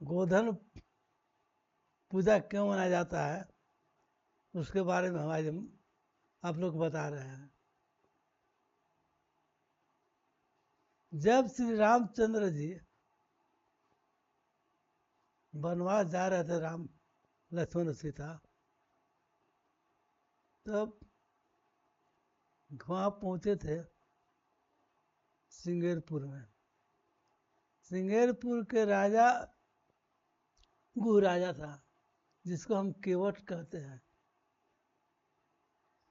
गोधन पूजा क्यों मनाया जाता है, उसके बारे में हम आज आप लोग को बता रहे हैं। जब श्री रामचंद्र जी वनवास जा रहे थे, राम लक्ष्मण सीता, तब वहाँ पहुँचे थे सिंगेरपुर में। सिंगेरपुर के राजा गुह राजा था, जिसको हम केवट कहते हैं,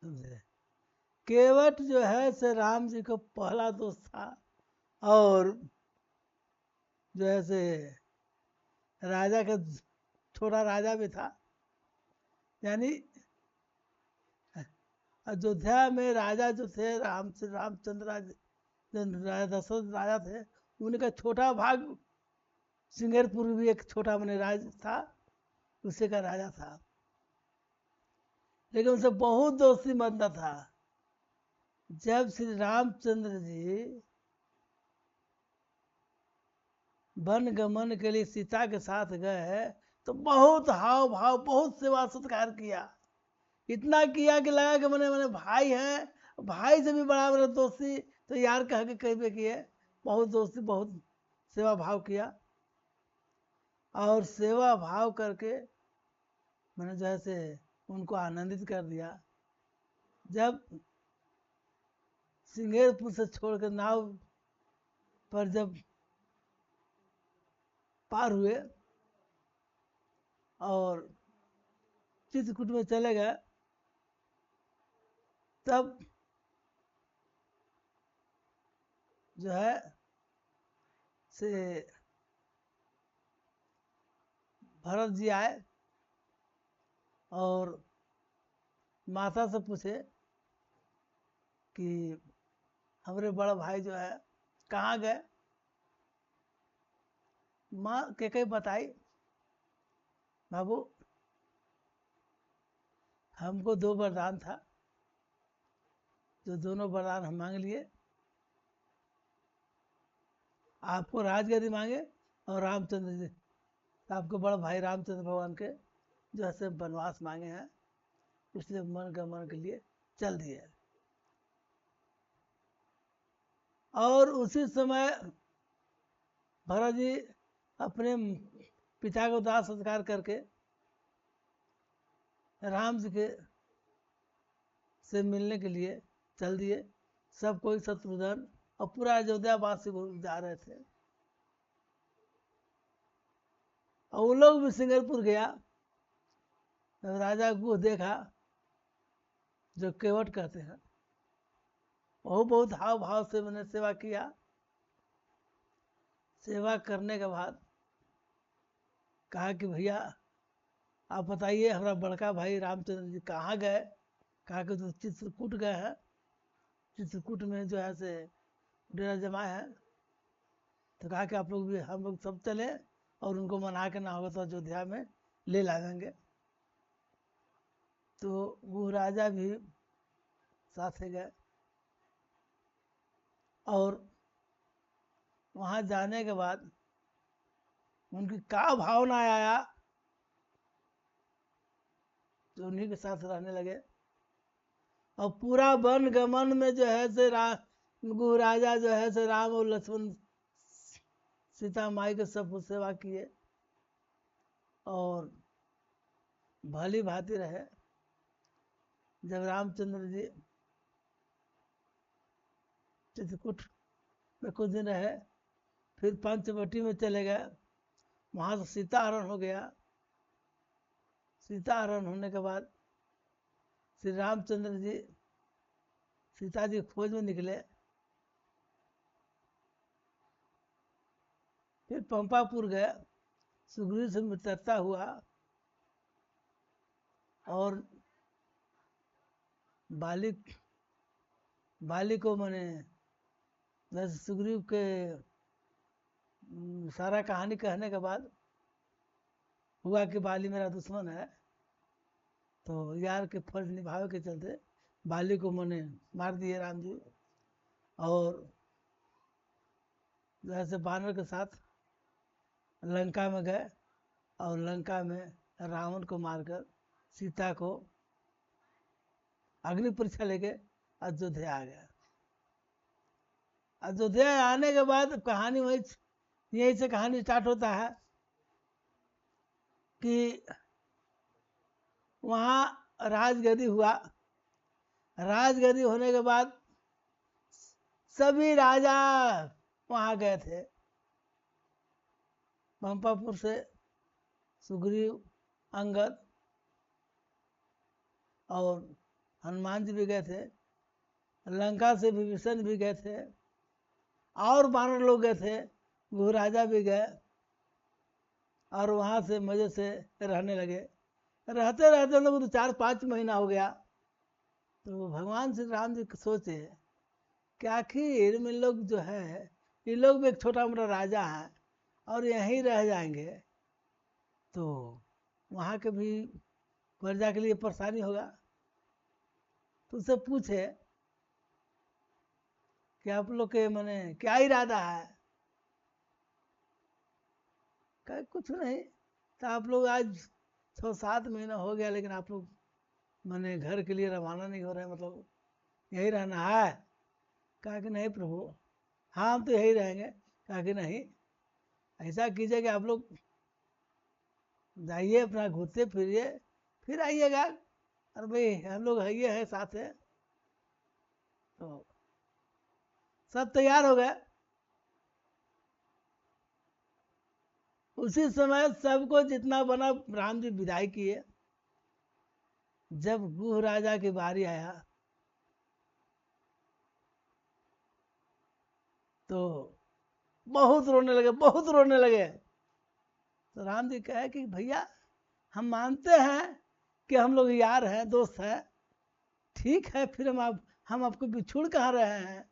समझे। केवट जो है से राम जी को पहला दोस्त था, और जो है से राजा का छोटा राजा भी था। यानी अयोध्या में राजा जो थे, रामचंद्र राजा दशरथ राजा थे, उनका छोटा भाग सिंगेरपुर भी एक छोटा मने राज था, उसी का राजा था। लेकिन उनसे बहुत दोस्ती बनता था। जब श्री रामचंद्र जी वन गमन के लिए सीता के साथ गए, तो बहुत हाव भाव, बहुत सेवा सत्कार किया। इतना किया कि लगा कि मैंने मैंने भाई हैं, भाई से भी बड़ा मेरा दोस्ती तो यार कह के कहीं पे किए। बहुत दोस्ती, बहुत सेवा भाव किया, और सेवा भाव करके मैंने जैसे उनको आनंदित कर दिया। जब सिंगेरपुर से छोड़कर नाव पर जब पार हुए और चित्रकूट में चले गए, तब जो है से भरत जी आए और माता से पूछे कि हमारे बड़ा भाई जो है कहाँ गए। माँ के बताई, बाबू हमको 2 वरदान था, जो दोनों वरदान हम मांग लिए। आपको राजगद्दी मांगे, और रामचंद्र जी, आपको बड़ा भाई रामचंद्र भगवान के जो है वनवास मांगे हैं, इसलिए मन के लिए चल दिए। और उसी समय भरत जी अपने पिता को दाह संस्कार करके राम जी के से मिलने के लिए चल दिए। सब कोई शत्रुघ्न और पूरा अयोध्या वासी जा रहे थे, और वो लोग भी सिंगरपुर गया। राजा को देखा, जो केवट कहते हैं, वो बहुत हाव भाव से मैंने सेवा किया। सेवा करने के बाद कहा कि भैया आप बताइए, हमारा बड़का भाई रामचंद्र जी कहाँ गए। कहा कि तो चित्रकूट गए हैं, चित्रकूट में जो है से डेरा जमाए हैं। तो कहा कि आप लोग भी, हम लोग सब चले, और उनको मना के ना होगा तो अयोध्या में ले लाएंगे। तो वो राजा भी साथ गए, और वहाँ जाने के बाद उनकी क्या भावना आया, तो उन्हीं के साथ रहने लगे। और पूरा वन गमन में जो है से गुह राजा जो है से राम और लक्ष्मण सीता माई के सब सेवा किए, और भली भांति रहे। जब रामचंद्र जी चित्रकूट में कुछ दिन रहे, फिर पंचवटी में चले गए। वहां से सीता हरण हो गया। सीता हरण होने के बाद श्री रामचंद्र जी सीता जी खोज में निकले। फिर पंपापुर गए, सुग्रीव से मित्रता हुआ, और बाली को मैंने जैसे सुग्रीव के सारा कहानी कहने के बाद हुआ कि बाली मेरा दुश्मन है, तो यार के फर्ज निभावे के चलते बाली को मैंने मार दिए राम जी। और जैसे बानर के साथ लंका में गए, और लंका में रावण को मारकर सीता को अग्नि परीक्षा लेके अयोध्या आ गया। अयोध्या आने के बाद कहानी वही यही से कहानी स्टार्ट होता है कि वहाँ राजगद्दी हुआ। राजगद्दी होने के बाद सभी राजा वहाँ गए थे। पंपापुर से सुग्रीव, अंगद और हनुमान जी भी गए थे। लंका से विभीषण भी गए थे और वानर लोग गए थे। गुह राजा भी गए और वहाँ से मजे से रहने लगे। रहते रहते लोग तो 4-5 महीना हो गया। तो भगवान श्री राम जी सोचे कि आखिर में लोग जो है ये लोग भी एक छोटा मोटा राजा है और यहीं रह जाएंगे तो वहाँ के भी प्रजा के लिए परेशानी होगा। तो उससे पूछे कि आप लोग के मने क्या इरादा है। कहे कुछ नहीं, तो आप लोग आज 6-7 महीना हो गया लेकिन आप लोग मने घर के लिए रवाना नहीं हो रहे, मतलब यही रहना है। कहा कि नहीं प्रभु, हाँ हम तो यही रहेंगे। कहा कि नहीं, ऐसा कीजिए कि आप लोग जाइए अपना घूमते फिरिए फिर आइएगा। अरे भाई हम लोग है ये है साथ है। तो सब तैयार हो गए। उसी समय सबको जितना बना राम जी विदाई किए। जब गुह राजा की बारी आया तो बहुत रोने लगे, बहुत रोने लगे। तो राम जी कहे कि भैया हम मानते हैं कि हम लोग यार हैं, दोस्त हैं, ठीक है, फिर हम आपको बिछुड़ कहाँ रहे हैं,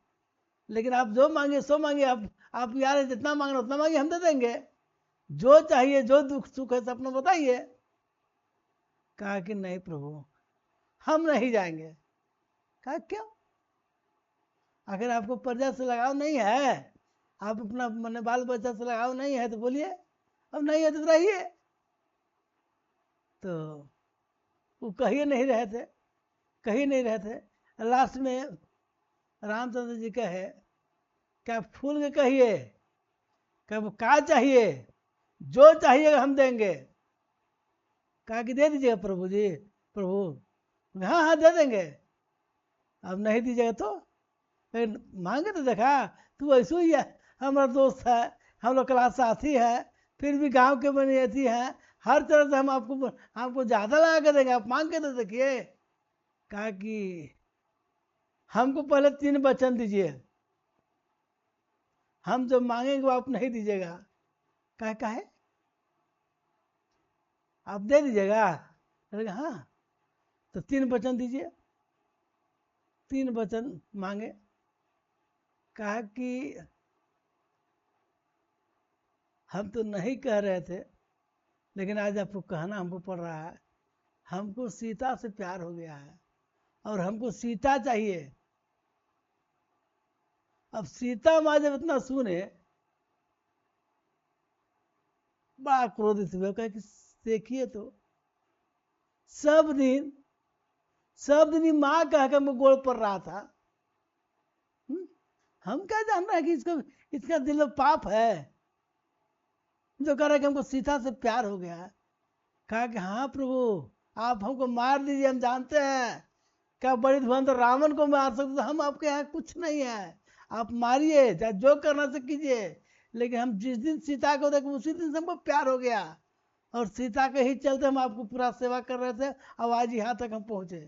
लेकिन आप जो मांगे सो मांगे। आप यार हैं, जितना मांगना उतना मांगे, हम दे देंगे। जो चाहिए, जो दुख सुख है अपना बताइए। कहा कि नहीं प्रभु, हम नहीं जाएंगे। कहा क्यों? अगर आपको प्रजा से लगाव नहीं है, आप अपना मन बाल बच्चा से लगाव नहीं है तो बोलिए, अब नहीं है तो रहिए। तो वो कहिए नहीं रहे थे, कहीं नहीं रहे थे। लास्ट में रामचंद्र जी कहे क्या फूल के कहिए, कब का चाहिए, जो चाहिएगा हम देंगे। कहा कि दे दीजिएगा प्रभु जी। प्रभु हाँ हाँ दे देंगे। अब नहीं दीजिएगा तो मांगे तो देखा, तू ऐसा ही है, हमारा दोस्त है, हम लोग क्लास साथी है, फिर भी गांव के बनियती है, हर तरह से हम आपको ज़्यादा लगा के देंगे, आप मांग के तो देखिए। कहा कि हमको पहले 3 वचन दीजिए, हम जो मांगेंगे वो आप नहीं दीजिएगा। कहा है आप दे दीजिएगा। अरे हाँ, तो 3 वचन दीजिए। 3 वचन मांगे। कहा कि हम तो नहीं कह रहे थे, लेकिन आज आपको कहना हमको पड़ रहा है। हमको सीता से प्यार हो गया है और हमको सीता चाहिए। अब सीता माँ जब इतना सुने, बड़ा क्रोधित हुए। कहे कि देखिए तो सब दिन माँ कह के हमको गोड़ पड़ रहा था। हम क्या जान रहे हैं कि इसका दिल में पाप है जो कह रहा है कि हमको सीता से प्यार हो गया है। कहा कि हाँ प्रभु, आप हमको मार दीजिए, हम जानते हैं क्या बड़ी धुरंधर तो रावण को मार सकते, तो हम आपके यहाँ कुछ नहीं है, आप मारिए, चाहे जो करना से कीजिए। लेकिन हम जिस दिन सीता को देखे उसी दिन से हमको प्यार हो गया और सीता के ही चलते हम आपको पूरा सेवा कर रहे थे। अब आज यहाँ तक हम पहुंचे,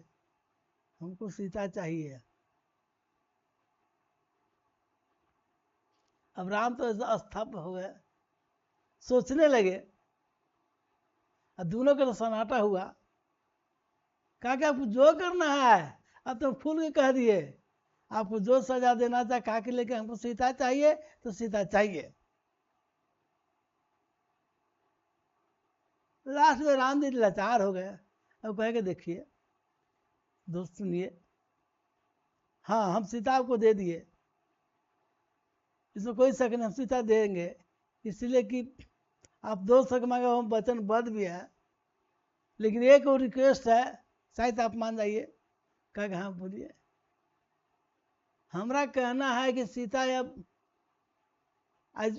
हमको सीता चाहिए। अब राम तो स्तब्ध हो गए, सोचने लगे। और दोनों का तो सन्नाटा हुआ। कहा कि आपको जो करना है, अब तो फूल के कह दिए, आपको जो सजा देना चाहे। कहा कि लेकिन हमको सीता चाहिए तो सीता चाहिए। लास्ट में राम जी लाचार हो गए। अब कह के देखिए दोस्त सुनिए, हाँ हम सीता आपको दे दिए, इसमें कोई शक नहीं, हम सीता देंगे। इसलिए कि आप दोस्त से मांगे हम वचनबद्ध भी है, लेकिन एक और रिक्वेस्ट है, शायद आप मान जाइए। कहा हाँ बोलिए। हमारा कहना है कि सीता अब आज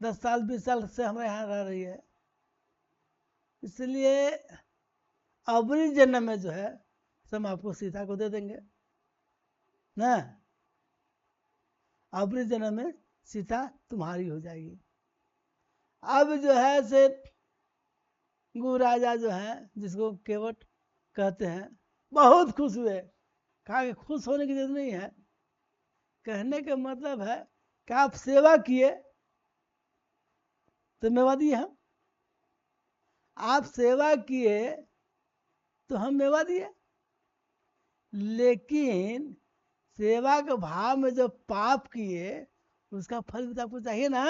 10 साल 20 साल से हमारे यहाँ रह रही है, इसलिए अगली जन्म में जो है हम आपको सीता को दे देंगे ना। अगली जन्म में सीता तुम्हारी हो जाएगी। अब जो है से गु राजा जो है, जिसको केवट कहते हैं, बहुत खुश हुए। कहा कि खुश होने की जरूरत नहीं है, कहने का मतलब है कि आप सेवा किए तो मेवा दिए हम, आप सेवा किए तो हम मेवा दिए। लेकिन सेवा के भाव में जो पाप किए उसका फल भी तो आपको चाहिए ना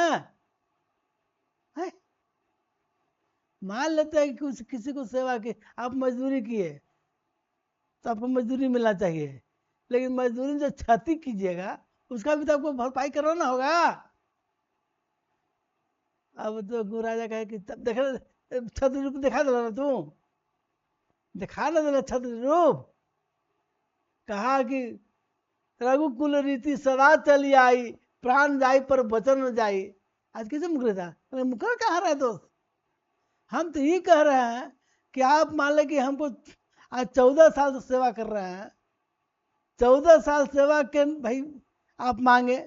है? मान लेते हैं कि कुछ किसी को सेवा की, आप मजदूरी किए तो आपको मजदूरी मिलना चाहिए, लेकिन मजदूरी जो क्षति कीजिएगा उसका भी तो आपको भरपाई करवाना होगा। अब तो गुरुराजा कहे कि तब देख छत्र रूप दिखा दे ना, तू दिखा ना देना छत्र रूप। कहा कि रघुकुल रीति सदा चली आई, प्राण जाई पर वचन न जाई। आज किसे मुकर था, मुकर कहाँ रहे दोस्त? हम तो ये कह रहे हैं कि आप मान लें कि हमको आज 14 साल से सेवा कर रहे हैं, 14 साल सेवा के भाई आप मांगे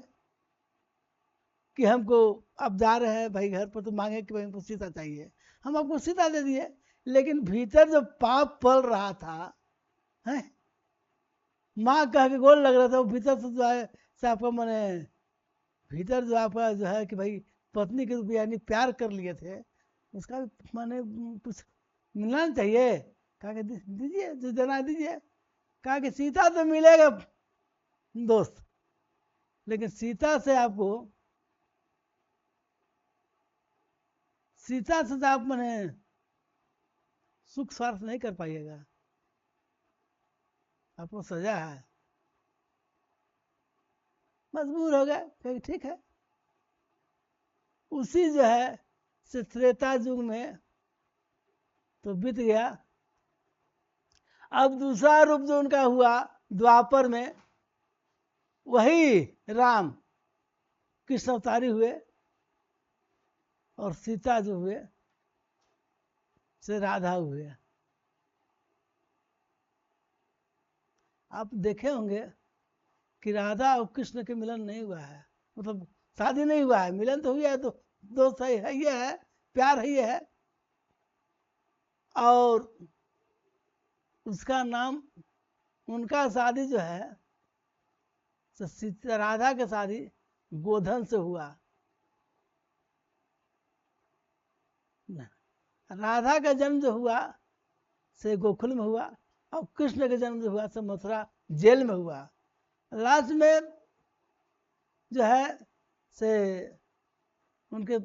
कि हमको अब जा रहे हैं भाई घर पर, तो मांगे कि भाई हमको सीता चाहिए, हम आपको सीता दे दिए। लेकिन भीतर जो पाप पल रहा था है, माँ कह के गोल लग रहा था, वो भीतर से जो है से आपका मैंने भीतर जो आपका जो है कि भाई पत्नी के रूप यानी प्यार कर लिए थे, उसका भी मैंने कुछ मिलना चाहिए। कहा कि दीजिए, जो देना है दीजिए। कहा कि सीता तो मिलेगा दोस्त, लेकिन सीता से तो आप मैंने सुख स्वार्थ नहीं कर पाइएगा, आपको सजा है। मजबूर हो गए, कहे ठीक है। उसी जो है से त्रेता युग में तो बीत गया। अब दूसरा रूप जो उनका हुआ द्वापर में, वही राम कृष्ण अवतारी हुए, और सीता जो हुए से राधा हुए। आप देखे होंगे कि राधा और कृष्ण के मिलन नहीं हुआ है, मतलब शादी नहीं हुआ है, मिलन तो हुआ है, तो दोस्त है ये है, प्यार है ये है। और उसका नाम, उनका शादी जो है सीता राधा के शादी गोधन से हुआ। राधा का जन्म जो हुआ से गोकुल में हुआ, और कृष्ण का जन्म जो हुआ से मथुरा जेल में हुआ। लास्ट में जो है से उनके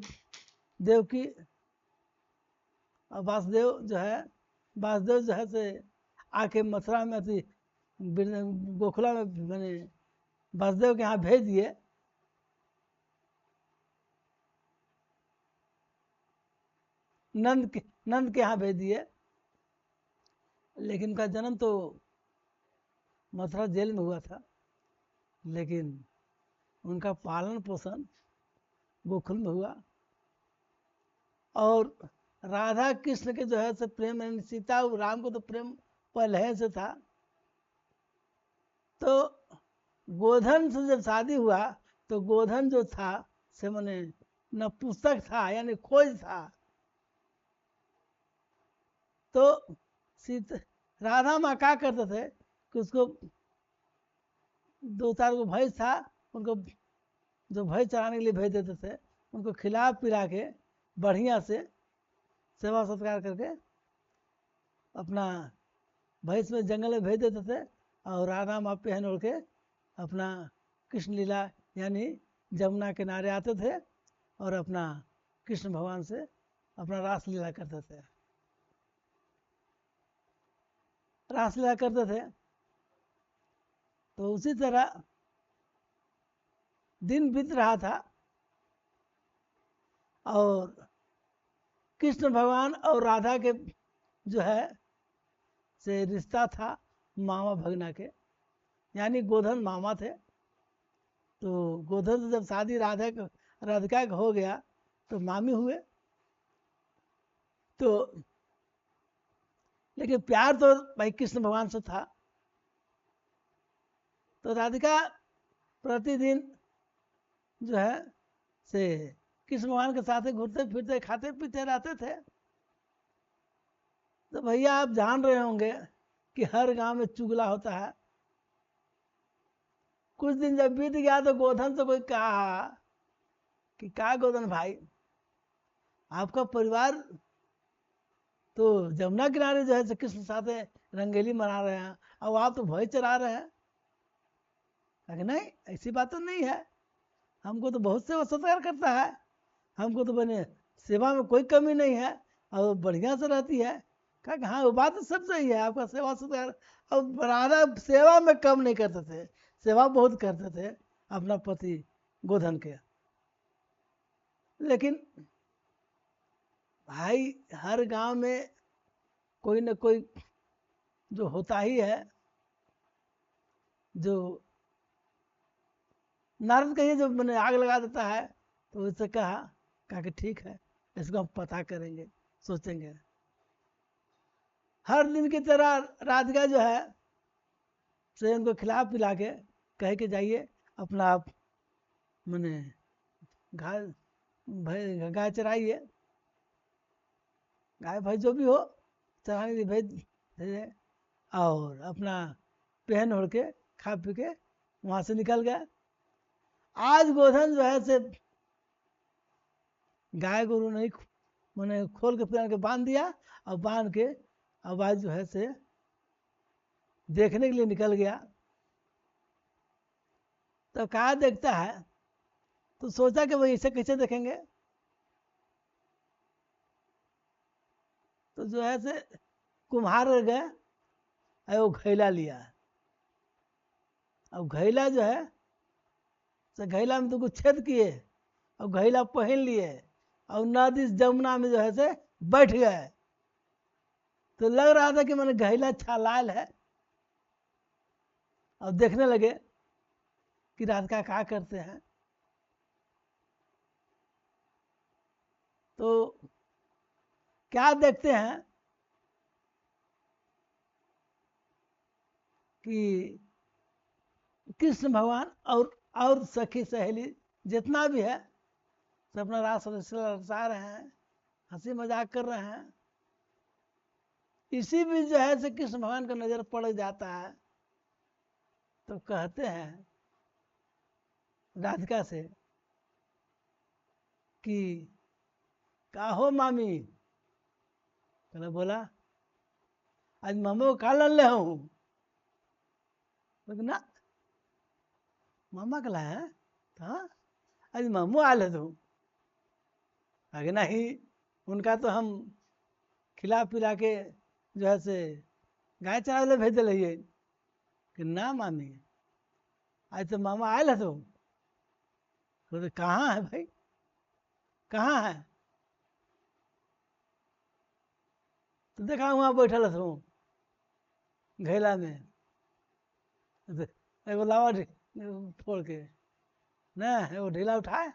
देवकी और वासुदेव जो है से आके मथुरा में थी, गोखला में मैंने वासुदेव के यहाँ भेज दिए। नंद के यहाँ भेज दिए, लेकिन उनका जन्म तो मथुरा जेल में हुआ था, लेकिन उनका पालन पोषण गोकुल में हुआ। और राधा कृष्ण के जो है से प्रेम, सीता और राम को तो प्रेम पहले से था। तो गोधन से जब शादी हुआ तो गोधन जो था से मैंने न पुस्तक था यानी खोज था। तो सीता राधा माँ क्या करते थे कि उसको 2-4 को भैंस था, उनको जो भैंस चराने के लिए भेज देते थे, उनको खिला पिला के बढ़िया से सेवा सत्कार करके अपना भैंस में जंगल में भेज देते थे, और राधा माँ पहन ओढ़ के अपना कृष्ण लीला यानी जमुना किनारे आते थे और अपना कृष्ण भगवान से अपना रासलीला करते थे। रासलीला करते थे। तो उसी तरह दिन बीत रहा था। और कृष्ण भगवान और राधा के जो है से रिश्ता था मामा भगना के, यानी गोधन मामा थे। तो गोधन से जब शादी राधिका का हो गया तो मामी हुए। तो लेकिन प्यार तो भाई कृष्ण भगवान से था। तो राधिका प्रतिदिन जो है से कृष्ण भगवान के साथ घूमते फिरते खाते पीते रहते थे। तो भैया आप जान रहे होंगे कि हर गांव में चुगला होता है। कुछ दिन जब बीत गया तो गोधन से कोई कहा कि क्या गोधन भाई, आपका परिवार तो जमुना किनारे जो है कृष्ण साथ रंगेली मना रहे हैं और आप तो भय चढ़ा रहे हैं। नहीं, ऐसी बात तो नहीं है, हमको तो बहुत सेवा सत्कार करता है, हमको तो बने सेवा में कोई कमी नहीं है और बढ़िया से रहती है। कहा कि हाँ वो बात तो सब सही है, आपका सेवा सत्कार। और राधा सेवा में कम नहीं करते थे, सेवा बहुत करते थे अपना पति गोधन के। लेकिन भाई हर गांव में कोई न कोई जो होता ही है, जो नारद कहिए जो मैंने आग लगा देता है। तो उससे कहा कि ठीक है, इसको हम पता करेंगे, सोचेंगे। हर दिन की तरह राधिका जो है से उनको खिला पिला के कह के जाइए अपना आप मैंने गाय चराइए, गाय भाई जो भी हो चराने की भेज भेजे। और अपना पहन ओढ़ के खा पी के वहां से निकल गए। आज गोधन जो है से गाय गोरू नहीं मैंने खोल के पिला के बांध दिया और बांध के अब आज जो है से देखने के लिए निकल गया। तो कहा देखता है, तो सोचा कि भाई इसे कैसे देखेंगे। तो जो है से कुम्हार गए और वो घैला लिया। अब घैला जो है तो घैला में तो कुछ छेद किए और घैला पहन लिए और नदी जमुना में जो है से बैठ गए। तो लग रहा था कि मैंने घैला छलाल है। और देखने लगे कि राधिका क्या करते हैं। तो क्या देखते हैं कि कृष्ण भगवान और सखी सहेली जितना भी है सब अपना रास रचा रहे हैं, हंसी मजाक कर रहे हैं। इसी भी जो है से कृष्ण भगवान का नजर पड़ जाता है। तो कहते हैं राधिका से कि का हो मामी। कहने बोला आज मामा को कहा ले हूँ। ना मामा कला है हाँ आज मामू आल है तू। आगे नहीं, उनका तो हम खिला पिला के जो है से गाय चरावे भेज दिए। कि ना मामी आज तो मामा आयल है तुम। तो कहाँ है भाई, कहाँ है। तो देखा वहां बैठल हूँ घेला में। एगो लावा फोड़ के ना एगो ढीला उठाए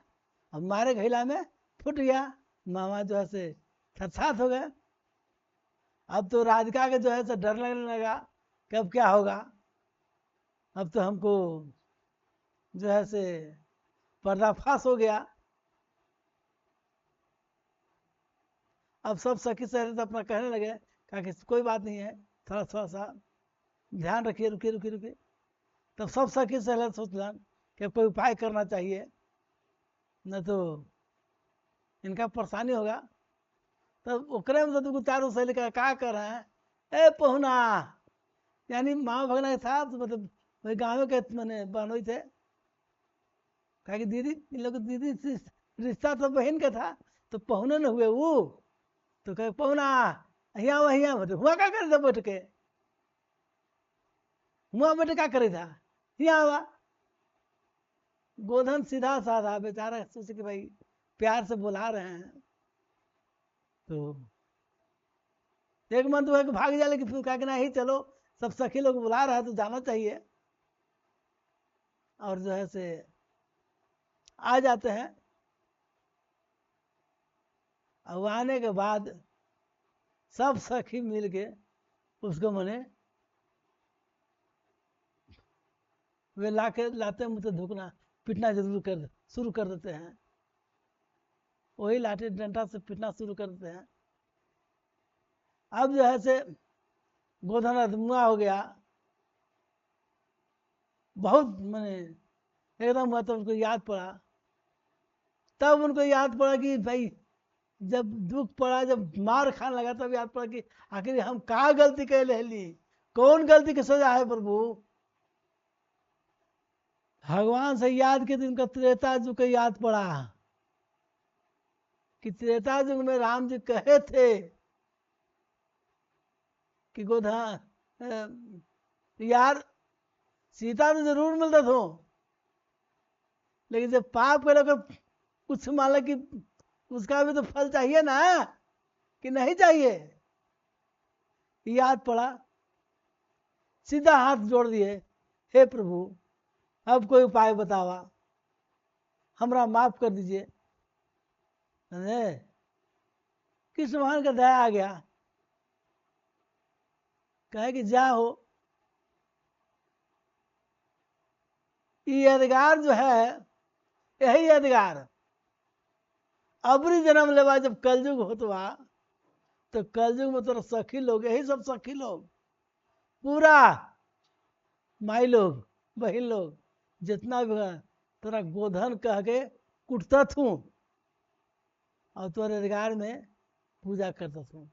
अब मारे घेला में फूट गया। मामा जो है से थरथात हो गए। अब तो राधिका के जो है से डर लगने लगा कि अब क्या होगा। अब तो हमको जो है से पर्दाफाश हो गया। अब सब सखी सहेली तो अपना कहने लगे कहा कि कोई बात नहीं है, थोड़ा थोड़ा सा ध्यान रखिए, रुकिए रुकिए रुकिए। तब सब सखी सहेली सोचलन कि कोई उपाय करना चाहिए, न तो इनका परेशानी होगा। तब ओकरे में तो चारों सहेली का कर रहे हैं ए पहुना, यानी माँ भगना के साथ मतलब वही गाँव के मैंने बहनोई थे। कहा कि दीदी इन लोग दीदी रिश्ता तो बहन का था तो पहुने न हुए वो। तो कहे पहुना अहिया वहिया हुआ क्या करे था बैठ के, हुआ बैठ क्या करे था यहाँ हुआ। गोधन सीधा साधा बेचारा सोचे कि भाई प्यार से बुला रहे हैं। तो एक मन तो है कि भाग जाए, लेकिन फिर कहा कि नहीं चलो, सब सखी लोग बुला रहा है तो जाना चाहिए। और जो है से आ जाते हैं। अब आने के बाद सब सखी मिल के उसको मने वे लाते मुँह से धुकना पीटना जरूर शुरू कर देते हैं। वही लाठी डंडा से पीटना शुरू कर देते हैं। अब जो है से गोधन अधमुआ हो गया, बहुत मैंने एकदम हुआ, तो उनको याद पड़ा। तब उनको याद पड़ा कि भाई जब दुख पड़ा, जब मार खाने लगा, तब याद पड़ा कि आखिर हम कहाँ गलती कर ले ली, कौन गलती की सजा है प्रभु। भगवान से याद के दिन का त्रेता युग को याद पड़ा कि त्रेता युग में राम जी कहे थे कि गोधा यार सीता तो जरूर मिलता था, लेकिन जब पाप करे तो कुछ मान लो कि उसका भी तो फल चाहिए ना, कि नहीं चाहिए। याद पड़ा, सीधा हाथ जोड़ दिए, हे प्रभु अब कोई उपाय बतावा, हमरा माफ कर दीजिए। कृष्ण भगवान का दया आ गया, कहे कि जाओ, ये अधिकार जो है, यही अधिकार अबरी जन्म लेवा, जब कलयुग होतवा, तो कलयुग में तोरा सखी लोग, यही सब सखी लोग, पूरा माई लोग, बहन लोग, जितना भी है, तोरा गोधन कह के कुटता थू और तोरे अधिकार में पूजा करता थू।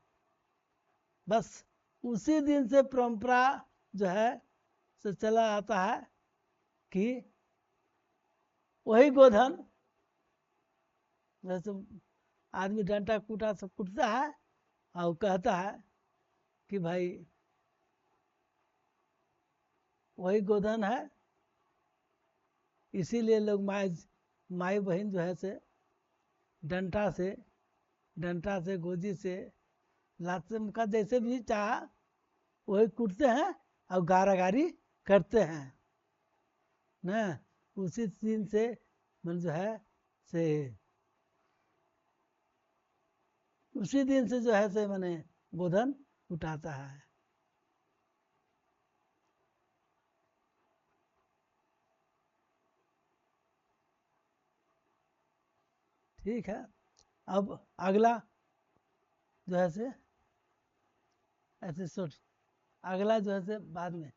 बस उसी दिन से परंपरा जो है से चला आता है कि वही गोधन, जैसे आदमी डंटा कूटा सब कूटता है और कहता है कि भाई वही गोधन है। इसीलिए लोग माई बहन जो है से डंटा से गोजी से लात से का जैसे भी चाह वही कूटते हैं और गारागारी करते हैं ना। उसी दिन से मन जो है से, उसी दिन से जो है से मैंने गोधन उठाता है। ठीक है, अब अगला जो है से ऐसे सोच, अगला जो है से बाद में